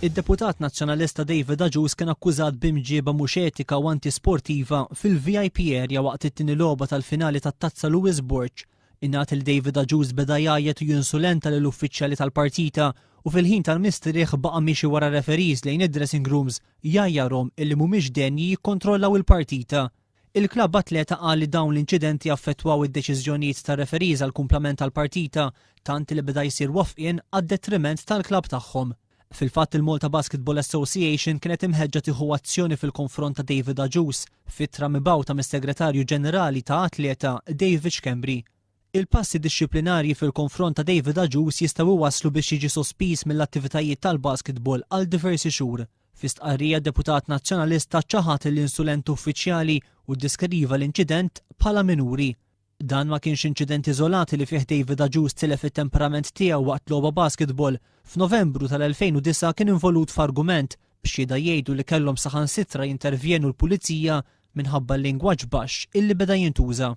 Id-deputat nazzjonalista David Agius kien akkużat b'imġieba mhux etika u antisportiva fil-VIP area waqt it-tieni logħba tal-finali tat-Tazza Louisbourg. Ingħad il David Agius beda jgħajjed u jinsulenta lill-uffiċjali tal-partita u fil-ħin tal-mistrieħ baqa' miexi wara referees lejn id-dressing rooms jgħajjarhom illi mhumiex denji jikkontrollaw il-partita. Il-klabb atleta qal li dawn l-inċidenti affettwaw id-deċiżjonijiet tar-referees għall kumplament tal-partita tant li beda jsir wafqien għad-detriment tal-klabb tagħhom. Fil-fatt il-Malta Basketball Association kienet imħeġġa tieħu azzjoni fil-konfront ta' David Agius f'ittra mibgħuta mis-Segretarju Ġenerali ta' Atleta David Schembri. Il-passi dixxiplinarji fil-konfront ta' David Agius jistgħu waslu biex jiġi sospiż mill-attivitajiet tal-basketball għal diversi xhur. F'istqarrija deputat nazzjonalista ċaħat l-insulent uffiċjali u ddeskriva l-inċident bħala minuri. Dan ma kienx inċident iżolati li fih David Agius tilef it-temperament tiegħu waqt logħba basketball. F'Novembru tal-2009 kien involut f'argument biex jida jgħidu li kellhom saħansitra jintervjenu l-pulizija minħabba l-lingwaġġ baxx illi beda jintuża.